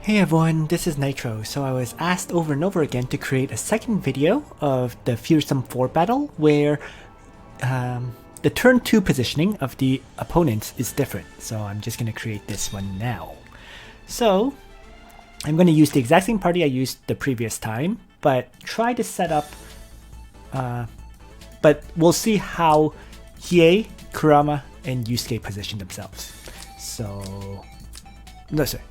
Hey everyone, this is Nitro. So I was asked over and over again to create a second video of the Fearsome 4 battle where the turn 2 positioning of the opponents is different. So I'm just going to create this one now. So I'm going to use the exact same party I used the previous time, but try to set up, but we'll see how Hiei, Kurama, and Yusuke position themselves. So, no sorry.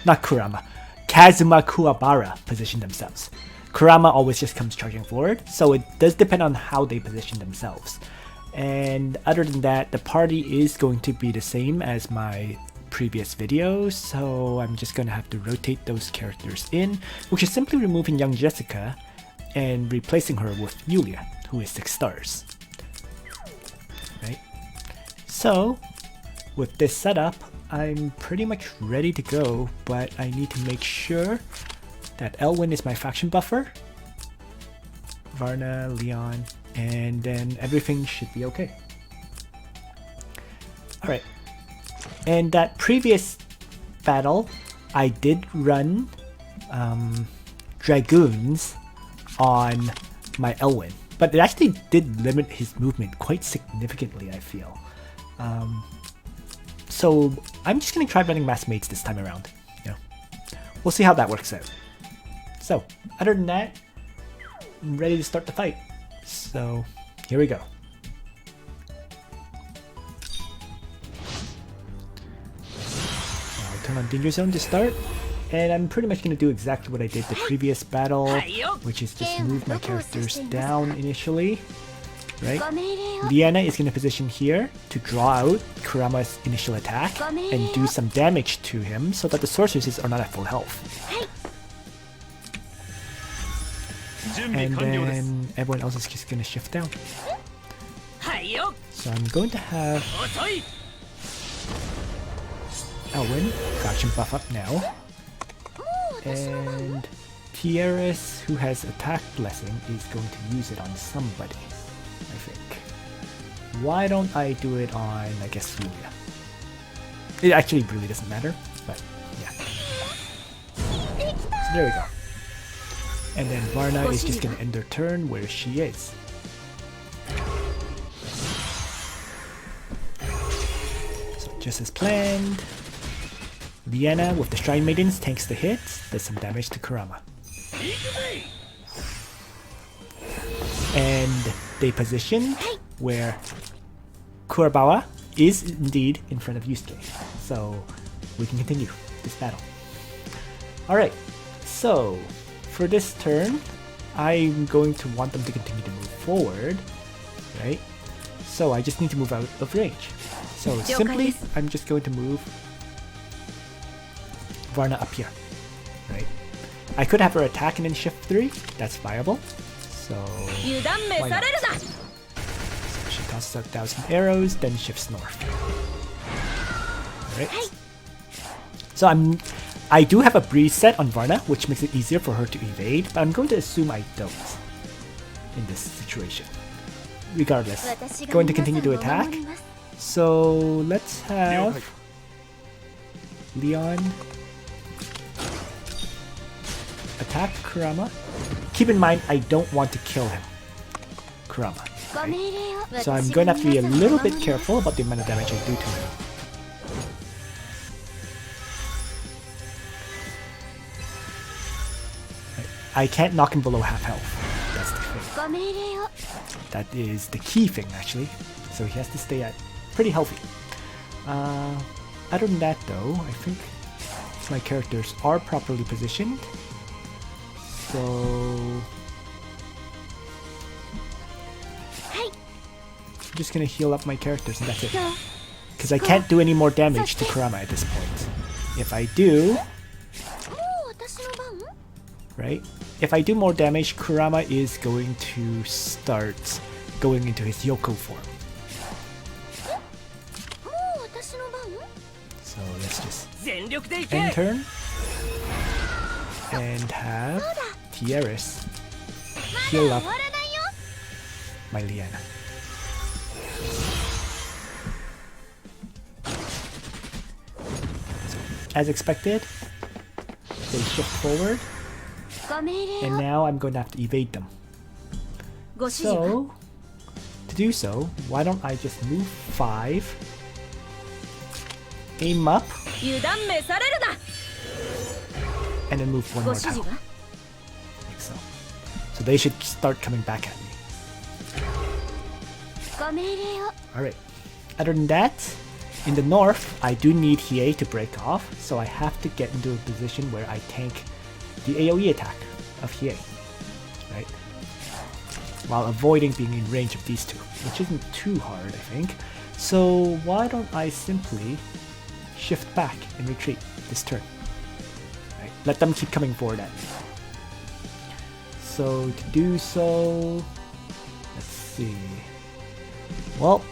Not Kurama, Kazuma Kuwabara position themselves. Kurama always just comes charging forward, so it does depend on how they position themselves. And other than that, the party is going to be the same as my previous video, so I'm just going to have to rotate those characters in, which is simply removing young Jessica and replacing her with Yulia, who is 6 stars. Right? So, with this setup, I'm pretty much ready to go, but I need to make sure that Elwin is my faction buffer, Varna, Leon, and then everything should be okay. Alright, and that previous battle, I did run Dragoons on my Elwin, but it actually did limit his movement quite significantly, I feel. So I'm just going to try running mass maids this time around. You know, we'll see how that works out. So other than that, I'm ready to start the fight. So here we go. I'll turn on Danger Zone to start. And I'm pretty much going to do exactly what I did the previous battle, which is just move my characters down initially. Right? Liana is going to position here to draw out Kurama's initial attack and do some damage to him so that the sorceresses are not at full health. And then everyone else is just going to shift down. So I'm going to have Elwin, faction buff up now. And Tiaris, who has attack blessing, is going to use it on somebody. I think. Why don't I do it on, I guess, Yulia? It actually really doesn't matter, but yeah. So there we go. And then Varna is just going to end her turn where she is. So just as planned, Liana with the Shrine Maidens tanks the hits, does some damage to Kurama. And they position where Kuwabara is indeed in front of Yusuke. So we can continue this battle. Alright, so for this turn, I'm going to want them to continue to move forward, right? So I just need to move out of range. So simply, I'm just going to move Varna up here, right? I could have her attack and then shift 3, that's viable. So, why not? So she tosses out 1,000 arrows, then shifts north. Alright. So I do have a breeze set on Varna, which makes it easier for her to evade, but I'm going to assume I don't in this situation. Regardless, going to continue to attack. So let's have Leon attack Kurama. Keep in mind, I don't want to kill him, Kurama. Right? So I'm going to have to be a little bit careful about the amount of damage I do to him. Right. I can't knock him below half health. That's the thing. That is the key thing, actually. So he has to stay at pretty healthy. Other than that, though, I think my characters are properly positioned. So I'm just gonna heal up my characters and that's it. Because I can't do any more damage to Kurama at this point. If I do, right? If I do more damage, Kurama is going to start going into his Yoko form. So let's just end turn and have Tiaris heal up my Liana. So, as expected, they shift forward. And now I'm going to have to evade them. So, to do so, why don't I just move 5, aim up, and then move 1 more tile. Like so. So they should start coming back at me. Alright. Other than that, in the north, I do need Hiei to break off, so I have to get into a position where I tank the AoE attack of Hiei, right? While avoiding being in range of these two, which isn't too hard, I think. So why don't I simply shift back and retreat this turn? Right? Let them keep coming forward at me. So to do so, let's see. Well,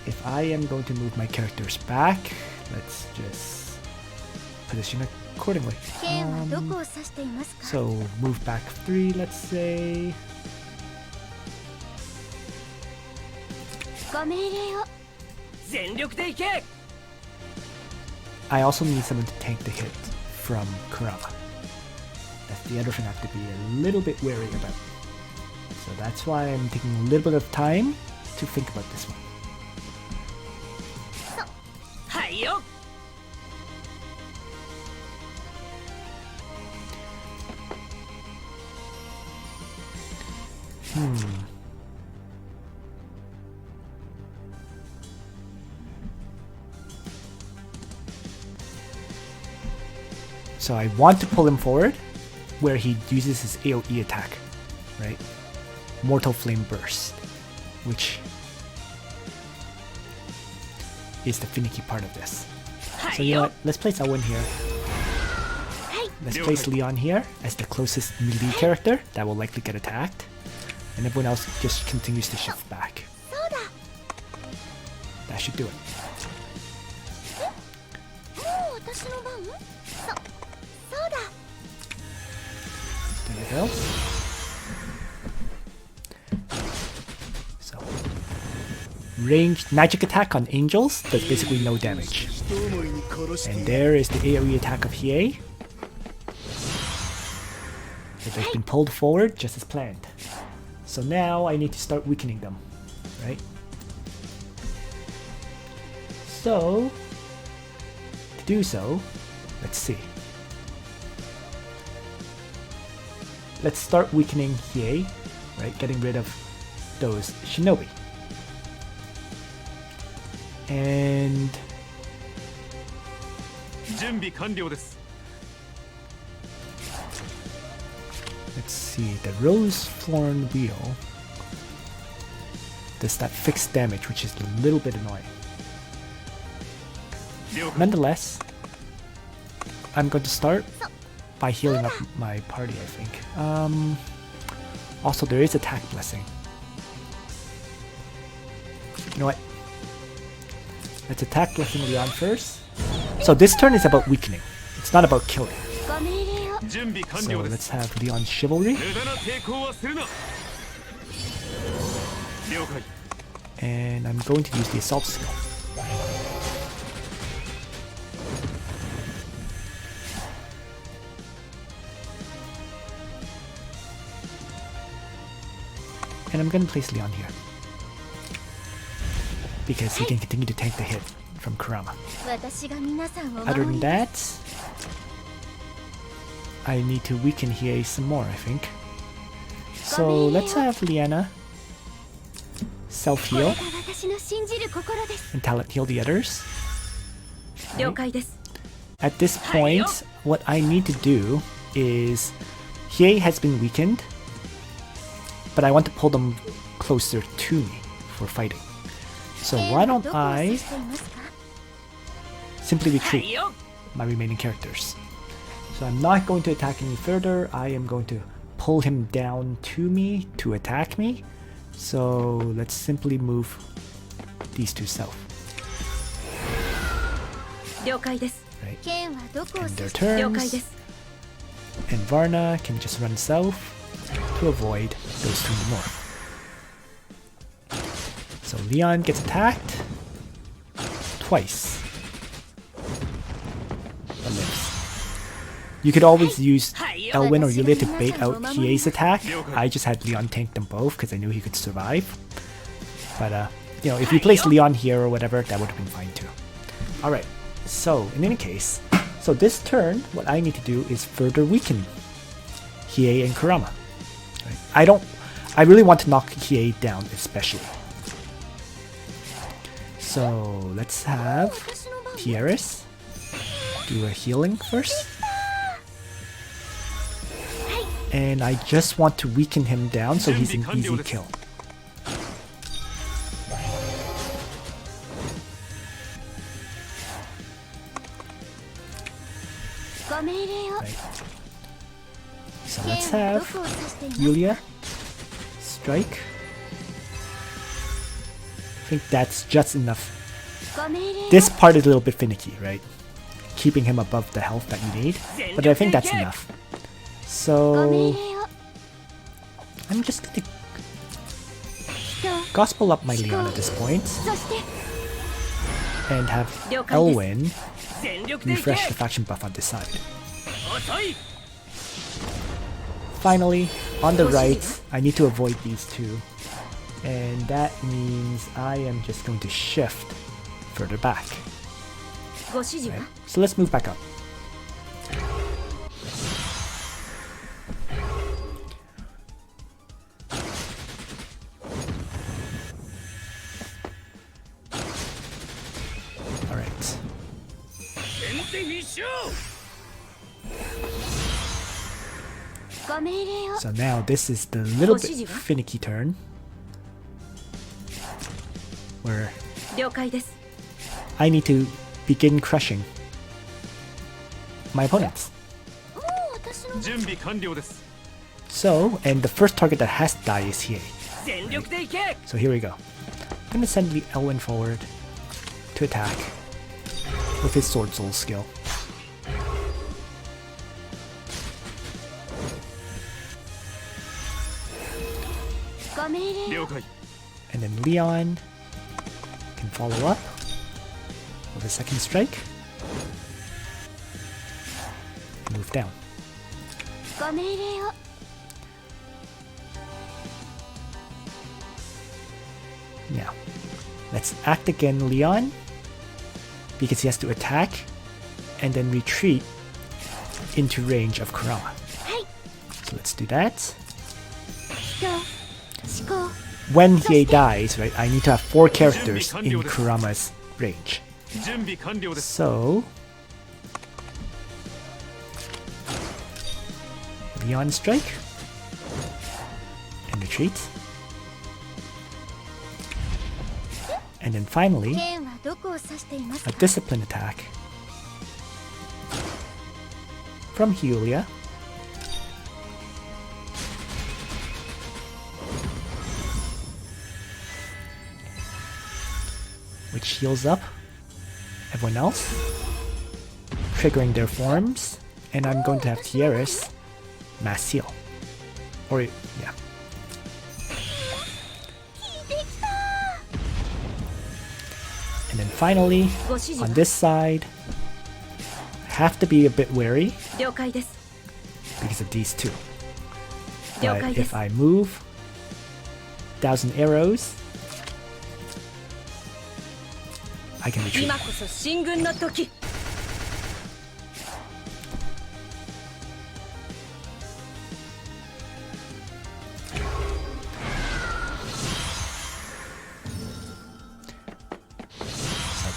if I am going to move my characters back, let's just position accordingly. So move back 3, let's say. I also need someone to tank the hit from Kurama. That's the other thing I have to be a little bit wary about. So that's why I'm taking a little bit of time to think about this one. So I want to pull him forward where he uses his AoE attack, right? Mortal Flame Burst, which is the finicky part of this. So you know what, let's place Elwin here. Let's place Leon here as the closest melee character that will likely get attacked. And everyone else just continues to shift back. That should do it. There we go. So, ranged magic attack on angels does basically no damage. And there is the AoE attack of Hiei. So they've been pulled forward just as planned. So now I need to start weakening them, right? So, to do so, let's see. Let's start weakening Hiei, right? Getting rid of those shinobi. And let's see, the Rose Thorn Wheel does that fixed damage, which is a little bit annoying. Nonetheless, I'm going to start by healing up my party, I think. Also, there is attack blessing. You know what? Let's attack blessing Leon first. So this turn is about weakening. It's not about killing. So let's have Leon's Chivalry. And I'm going to use the Assault skill. And I'm going to place Leon here, because he can continue to tank the hit from Kurama. Other than that, I need to weaken Hiei some more, I think. So let's have Liana self-heal and talent heal the others. Right. At this point, what I need to do is, Hiei has been weakened, but I want to pull them closer to me for fighting. So why don't I simply retreat my remaining characters. So I'm not going to attack any further. I am going to pull him down to me to attack me. So let's simply move these two south. Right. And their turns. And Varna can just run south to avoid those two in the north. So Leon gets attacked twice, but lives. You could always use Elwin or Yulia to bait out Hiei's attack. I just had Leon tank them both because I knew he could survive. But you know, if you place Leon here or whatever, that would have been fine too. Alright, so in any case, so this turn, what I need to do is further weaken Hiei and Kurama. Right? I really want to knock Hiei down especially. So let's have Tiaris do a healing first. And I just want to weaken him down so he's an easy kill. Right. So let's have Yulia strike. I think that's just enough. This part is a little bit finicky, right? Keeping him above the health that you need, but I think that's enough. So I'm just gonna gospel up my Liana at this point and have Elwin refresh the faction buff on this side. Finally, on the right, I need to avoid these two, and that means I am just going to shift further back. Right. So let's move back up. Alright. So now this is the little bit finicky turn where I need to begin crushing my opponents. So, and the first target that has to die is Hiei. Right? So here we go. I'm gonna send the Elwin forward to attack with his Sword Soul skill. And then Leon can follow up with a second strike. Move down. Now, let's act again Leon, because he has to attack and then retreat into range of Kurama. So let's do that. When Hiei dies, right, I need to have 4 characters in Kurama's range. So Leon strike and retreat. And then finally a discipline attack from Yulia. Which heals up everyone else, triggering their forms, and I'm going to have Tiaris mass heal. Or, yeah. And then finally, on this side, I have to be a bit wary because of these two. But if I move 1,000 arrows, I can retreat. So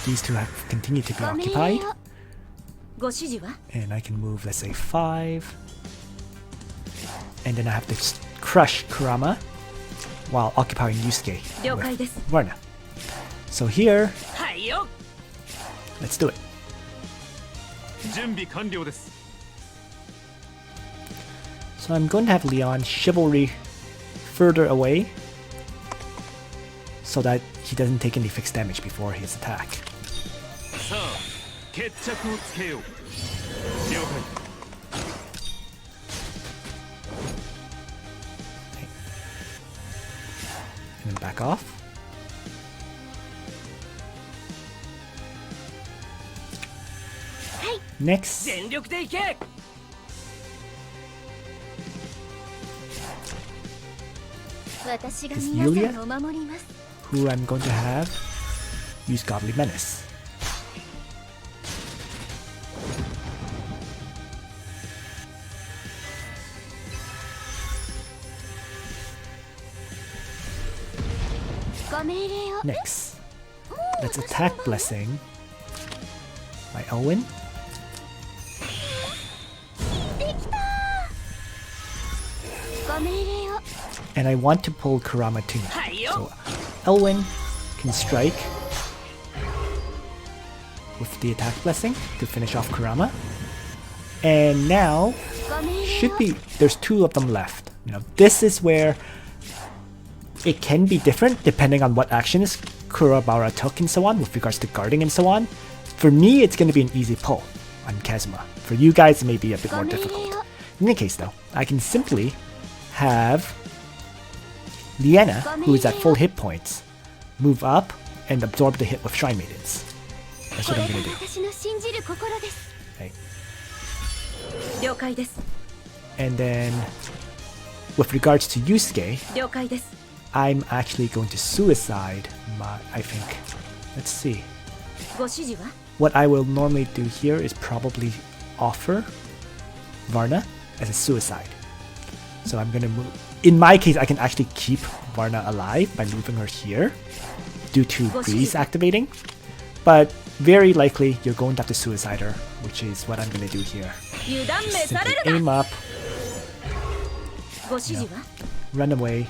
these two have continued to be occupied. And I can move, let's say, 5. And then I have to crush Kurama while occupying Yusuke with Varna. So here, let's do it. So I'm going to have Leon chivalry further away so that he doesn't take any fixed damage before his attack. And then back off. Next, is Yulia, who I'm going to have use Godly Menace. Next, let's attack Blessing by Elwin. And I want to pull Kurama too. So Elwin can strike with the attack blessing to finish off Kurama. And now there's two of them left. You know, this is where it can be different depending on what actions Kuwabara took and so on with regards to guarding and so on. For me, it's going to be an easy pull on Kazuma. For you guys, it may be a bit more difficult. In any case though, I can simply have Liana, who is at full hit points, move up and absorb the hit with Shrine Maidens. That's what I'm gonna do. Okay. And then, with regards to Yusuke, I'm actually going to suicide my, I think. Let's see. What I will normally do here is probably offer Varna as a suicide. So I'm gonna move. In my case, I can actually keep Varna alive by moving her here due to Breeze activating. But very likely, you're going to have to suicide her, which is what I'm gonna do here. Simply aim up, run away,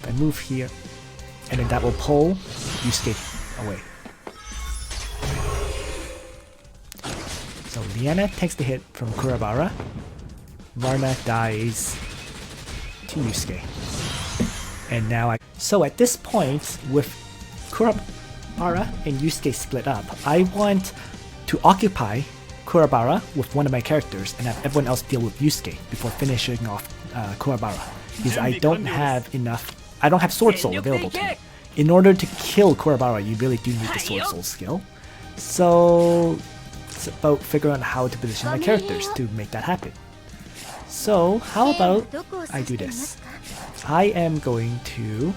and move here, and then that will pull Yusuke away. So Liana takes the hit from Kuwabara. Varna dies to Yusuke. And now so at this point, with Kuwabara and Yusuke split up, I want to occupy Kuwabara with one of my characters and have everyone else deal with Yusuke before finishing off Kuwabara. Because I don't have Sword Soul available to me. In order to kill Kuwabara, you really do need the Sword Soul skill. So it's about figuring out how to position my characters to make that happen. So how about I do this? I am going to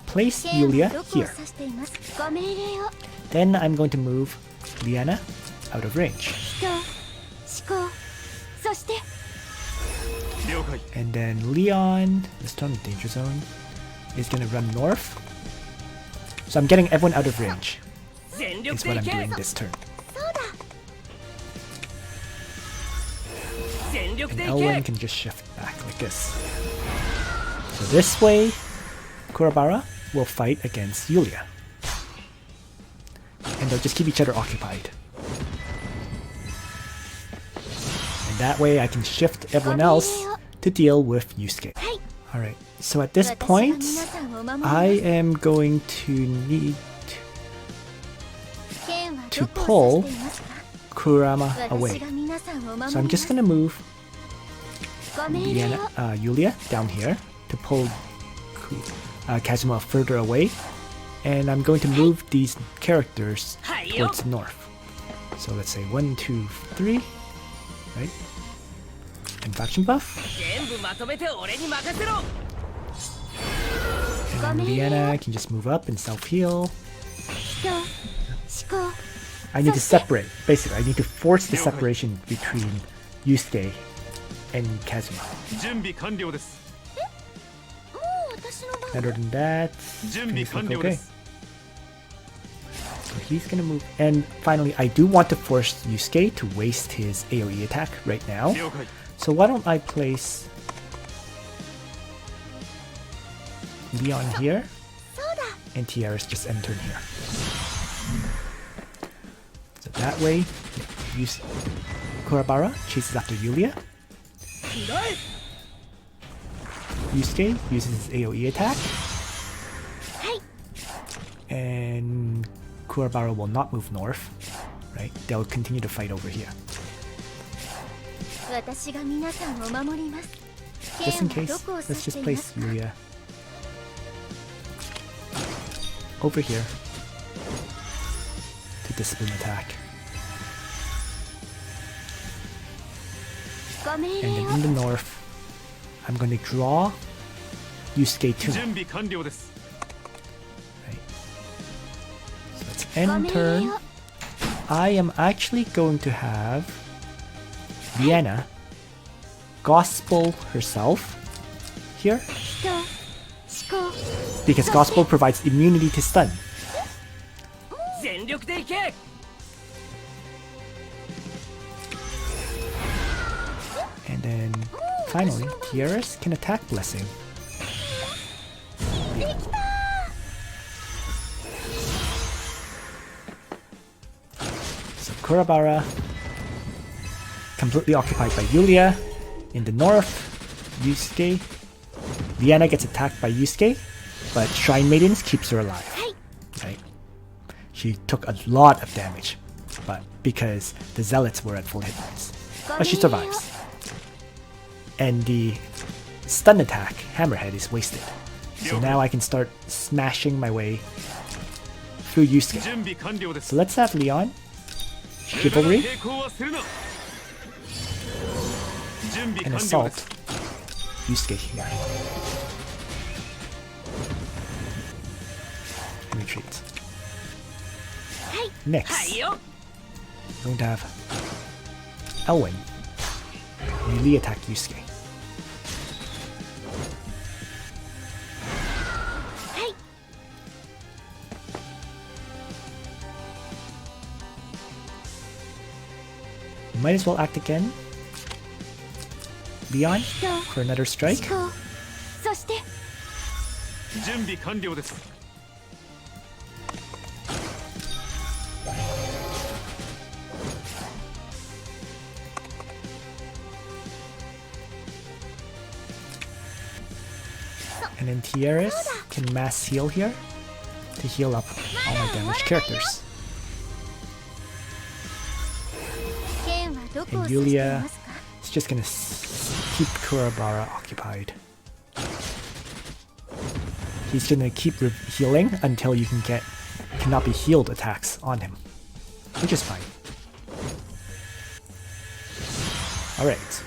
place Yulia here. Then I'm going to move Liana out of range. And then Leon, this turn in danger zone, is going to run north. So I'm getting everyone out of range. Is what I'm doing this turn. And Elwin can just shift back like this. So this way, Kuwabara will fight against Yulia. And they'll just keep each other occupied. And that way I can shift everyone else to deal with Yusuke. Alright, so at this point, I am going to need to pull Kurama away. So I'm just gonna move Yulia down here to pull Kazuma further away, and I'm going to move these characters towards the north. So let's say 1, 2, 3, right? And faction buff. And then Liana can just move up and self-heal. I need to separate, basically, I need to force the separation between Yusuke and Kazuma. Other than that, things look okay. So he's gonna move, and finally, I do want to force Yusuke to waste his AoE attack right now. So why don't I place Leon here, and Tiaris just enter here. So that way, Kuwabara chases after Yulia. Yusuke uses his AoE attack. And Kuwabara will not move north, right? They'll continue to fight over here. Just in case, let's just place Yulia over here to discipline attack. And then in the north, I'm going to draw Yusuke 2. Right. So let's end turn. I am actually going to have Liana Gospel herself here. Because Gospel provides immunity to stun. And then finally, Tiaris can attack Blessing. So Kuwabara, completely occupied by Yulia. In the north, Yusuke. Liana gets attacked by Yusuke, but Shrine Maidens keeps her alive. Right? She took a lot of damage, but because the Zealots were at full hit points. But she survives. And the stun attack, Hammerhead, is wasted. So now I can start smashing my way through Yusuke. So let's have Leon. Chivalry. And assault Yusuke here. And retreat. Next, we're going to have Elwin melee attack Yusuke. Might as well act again. Leon for another strike. And then Tiaris can mass heal here to heal up all my damaged characters. And Yulia is just gonna keep Kuwabara occupied. He's gonna keep healing until you can get cannot be healed attacks on him, which is fine. Alright.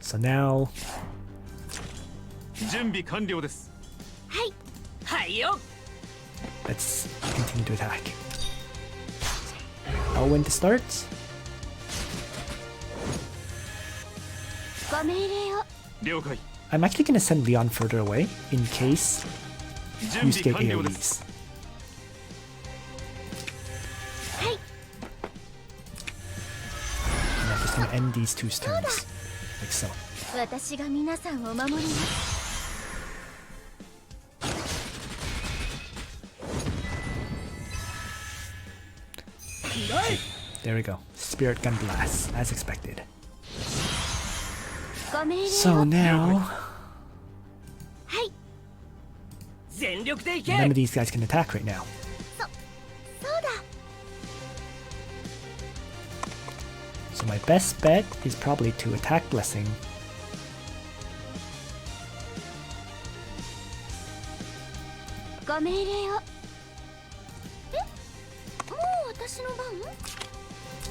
So now let's continue to attack. Elwin to start. I'm actually going to send Leon further away in case Yusuke AoEs. And I'm just going to end these two turns, like so. There we go. Spirit Gun Blast, as expected. So now none of these guys can attack right now. So my best bet is probably to attack Blessing.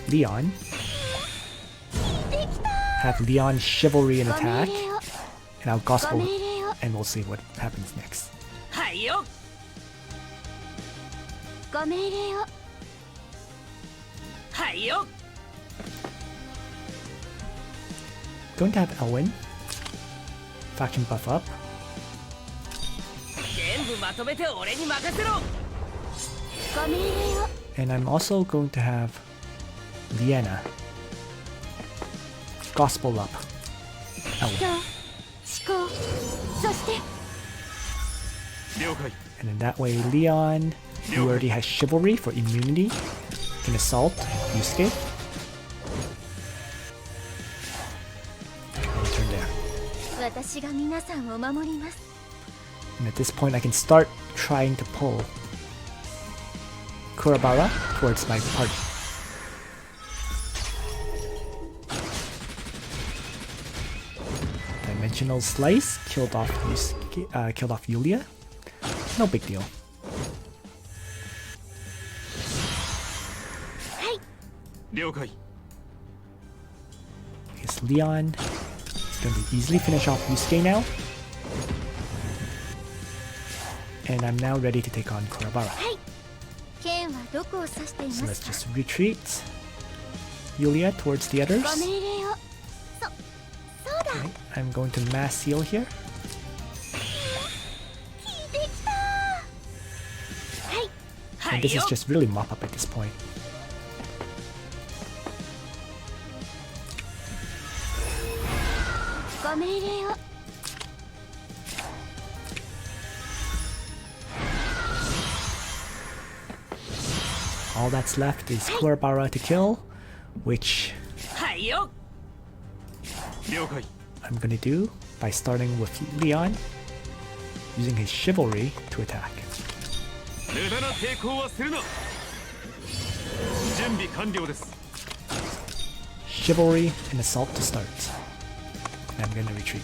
Leon. Have Leon Chivalry and attack, and I'll Gospel, and we'll see what happens next. Going to have Elwin. Faction buff up. And I'm also going to have Liana Gospel up. Elwin. And in that way, Leon, who already has Chivalry for immunity, can assault Yusuke. And turn down. And at this point, I can start trying to pull Kuwabara towards my party. Dimensional Slice killed off Yusuke, killed off Yulia. No big deal. Because Leon is Going to easily finish off Yusuke now. And I'm now ready to take on Kuwabara. So let's just retreat Yulia towards the others. Okay, I'm going to mass heal here. And this is just really mop up at this point. All that's left is Kuwabara to kill, which I'm gonna do by starting with Leon, using his chivalry to attack. Chivalry and assault to start. And I'm gonna retreat.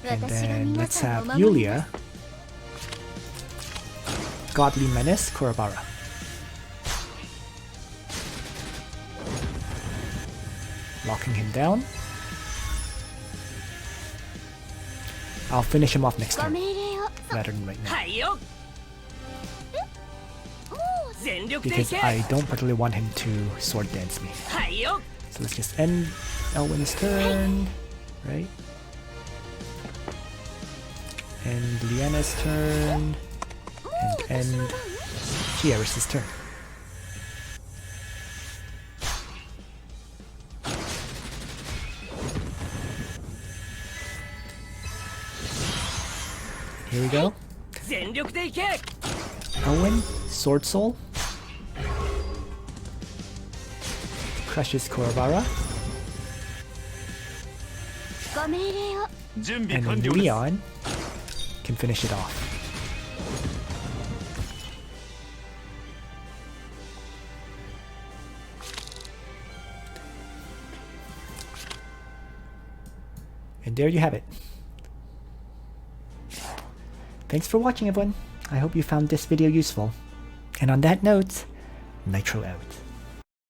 And then let's have Yulia, Godly Menace, Kuwabara. Locking him down. I'll finish him off next turn, rather than right now. Because I don't particularly want him to sword dance me. So let's just end Elwin's turn, right? And Liana's turn, and end Tiaris' turn. Here we go. Elwin, Sword Soul, crushes Kuwabara, and then Leon can finish it off. And there you have it. Thanks for watching, everyone. I hope you found this video useful. And on that note, Nitro out.